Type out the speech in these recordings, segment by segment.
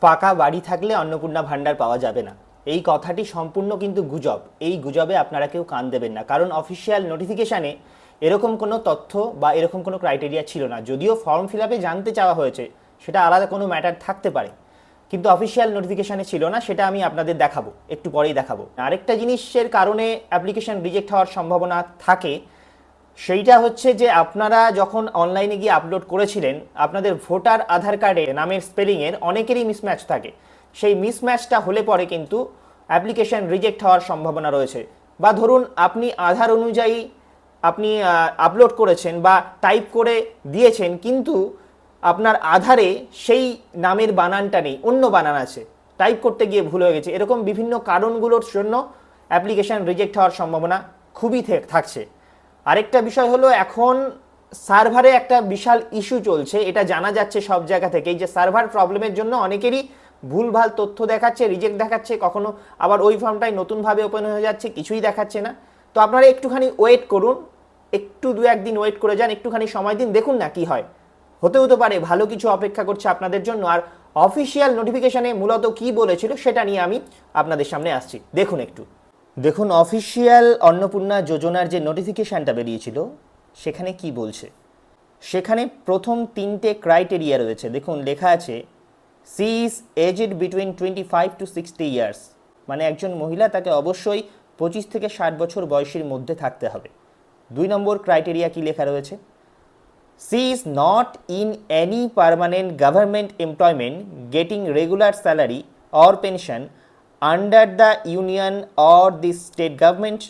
পাকা বাড়ি থাকলে অন্নপূর্ণা ভাণ্ডার পাওয়া যাবে না, এই কথাটি সম্পূর্ণ কিন্তু গুজব। এই গুজবে আপনারা কেউ কান দেবেন না, কারণ অফিসিয়াল নোটিফিকেশানে এরকম কোনো তথ্য বা এরকম কোনো ক্রাইটেরিয়া ছিল না। যদিও ফর্ম ফিল আপে জানতে চাওয়া হয়েছে, সেটা আলাদা কোনো ম্যাটার থাকতে পারে, কিন্তু অফিসিয়াল নোটিফিকেশানে ছিল না। সেটা আমি আপনাদের দেখাবো, একটু পরেই দেখাবো। আরেকটা জিনিসের কারণে অ্যাপ্লিকেশন রিজেক্ট হওয়ার সম্ভাবনা থাকে, সেইটা হচ্ছে যে আপনারা যখন অনলাইনে গিয়ে আপলোড করেছিলেন, আপনাদের ভোটার আধার কার্ডে নামের স্পেলিংয়ের অনেকেরই মিসম্যাচ থাকে। সেই মিসম্যাচটা হলে পরে কিন্তু অ্যাপ্লিকেশন রিজেক্ট হওয়ার সম্ভাবনা রয়েছে। বা ধরুন আপনি আধার অনুযায়ী আপনি আপলোড করেছেন বা টাইপ করে দিয়েছেন, কিন্তু আপনার আধারে সেই নামের বানানটা নেই, অন্য বানান আছে, টাইপ করতে গিয়ে ভুল হয়ে গেছে। এরকম বিভিন্ন কারণগুলোর জন্য অ্যাপ্লিকেশন রিজেক্ট হওয়ার সম্ভাবনা খুবই থাকছে। আরেকটা বিষয় হলো, এখন সার্ভারে একটা বিশাল ইস্যু চলছে, এটা জানা যাচ্ছে সব জায়গা থেকেই, যে সার্ভার প্রবলেমের জন্য অনেকেরই ভুলভাল তথ্য দেখাচ্ছে, রিজেক্ট দেখাচ্ছে, কখনো আবার ওই ফর্মটাই নতুনভাবে ওপেন হয়ে যাচ্ছে, কিছুই দেখাচ্ছে না। তো আপনারা একটুখানি ওয়েট করুন, একটু দু একদিন ওয়েট করে যান, একটুখানি সময় দিন, দেখুন না কি হয়। হতে পারে ভালো কিছু অপেক্ষা করছে আপনাদের জন্য। আর অফিসিয়াল নোটিফিকেশানে মূলত কি বলেছিল সেটা নিয়ে আমি আপনাদের সামনে আসছি, দেখুন অফিসিয়াল অন্নপূর্ণা যোজনার যে নোটিফিকেশানটা বেরিয়েছিল সেখানে কি বলছে। সেখানে প্রথম 3টে ক্রাইটেরিয়া রয়েছে। দেখুন লেখা আছে, she is aged between 25 to 60 years, মানে একজন মহিলা, তাকে অবশ্যই 25 থেকে 60 বছর বয়সের মধ্যে থাকতে হবে। 2 নম্বর ক্রাইটেরিয়া কি লেখা রয়েছে, she is not in any permanent government employment getting regular salary or pension under the union or the state government,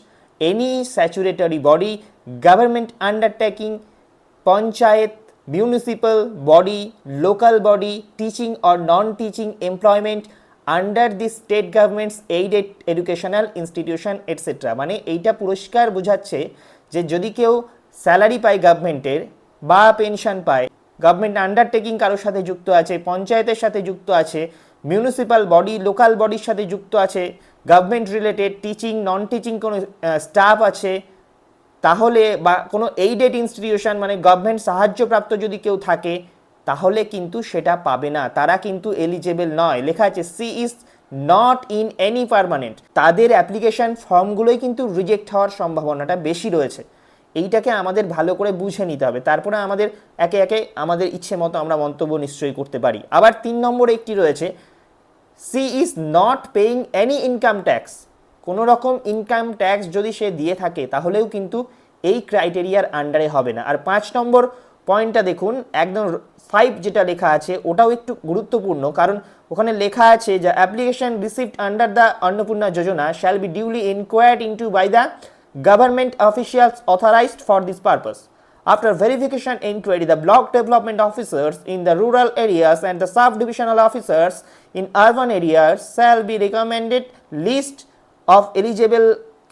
any statutory body, government undertaking, panchayat, municipal body, local body, teaching or non-teaching employment under the state government's aided educational institution etc. মানে এইটা পুরস্কার বোঝাচ্ছে যে যদি কেউ salary পায় গভর্নমেন্টের বা পেনশন পায়, গভর্নমেন্ট আন্ডারটেকিং কারোর সাথে যুক্ত আছে, পঞ্চায়েতের সাথে যুক্ত আছে, মিউনিসিপ্যাল বডি, লোকাল বডির সাথে যুক্ত আছে, government related teaching non teaching কোনো স্টাফ আছে, তাহলে বা কোনো এইডেড ইনস্টিটিউশন মানে গভর্নমেন্ট সাহায্যপ্রাপ্ত যদি কেউ থাকে, তাহলে কিন্তু সেটা পাবে না, তারা কিন্তু এলিজেবল নয়। লেখা আছে she is not in any permanent, তাদের অ্যাপ্লিকেশন ফর্মগুলোই কিন্তু রিজেক্ট হওয়ার সম্ভাবনাটা বেশি রয়েছে। এইটাকে আমাদের ভালো করে বুঝে নিতে হবে, তারপরে আমাদের একে একে আমাদের ইচ্ছে মতো আমরা মন্তব্য নিশ্চয়ই করতে পারি। আবার 3 নম্বরে একটি রয়েছে, she is not paying any income tax, কোনো রকম ইনকাম ট্যাক্স যদি সে দিয়ে থাকে তাহলেও কিন্তু এই ক্রাইটেরিয়ার আন্ডারে হবে না। আর 5 নম্বর পয়েন্টটা দেখুন, একদম 5 যেটা লেখা আছে ওটাও একটু গুরুত্বপূর্ণ, কারণ ওখানে লেখা আছে যে application received under the Annapurna Yojana shall be duly inquired into by the government officials authorized for this purpose. After verification inquiry, the block development officers in the rural areas and the sub-divisional officers in urban areas shall be recommended list of eligible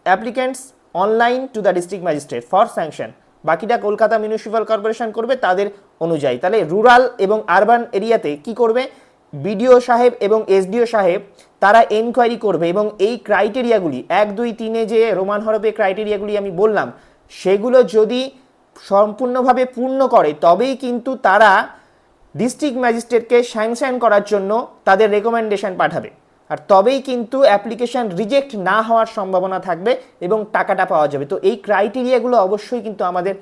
applicants online to the district magistrate for sanction. বাকিটা Kolkata municipal corporation করবে তাদের অনুযায়ী। তাহলে rural এবং urban এরিয়াতে কি করবে, BDO সাহেব এবং এসডিও সাহেব তারা এনকোয়ারি করবে এবং এই ক্রাইটেরিয়াগুলি 1, 2, 3 যে রোমান হরফে ক্রাইটেরিয়াগুলি আমি বললাম, সেগুলো যদি সম্পূর্ণভাবে পূর্ণ করে তবেই কিন্তু তারা ডিস্ট্রিক্ট ম্যাজিস্ট্রেটকে স্যাংশন করার জন্য তাদের রেকমেন্ডেশন পাঠাবে, আর তবেই কিন্তু অ্যাপ্লিকেশন রিজেক্ট না হওয়ার সম্ভাবনা থাকবে এবং টাকাটা পাওয়া যাবে। তো এই ক্রাইটেরিয়াগুলো অবশ্যই কিন্তু আমাদের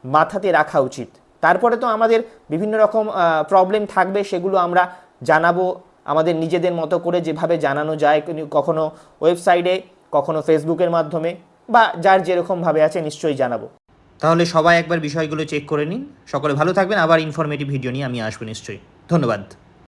মাথাতে রাখা উচিত। তারপরে তো আমাদের বিভিন্ন রকম প্রবলেম থাকবে, সেগুলো আমরা জানাবো আমাদের নিজেদের মতো করে, যেভাবে জানানো যায়, কখনো ওয়েবসাইটে, কখনো ফেসবুকের মাধ্যমে, বা যার যেরকমভাবে আছে নিশ্চয়ই জানাবো। তাহলে সবাই একবার বিষয়গুলো চেক করে নিন। সকলে ভালো থাকবেন, আবার ইনফরমেটিভ ভিডিও নিয়ে আমি আসবো নিশ্চয়ই। ধন্যবাদ।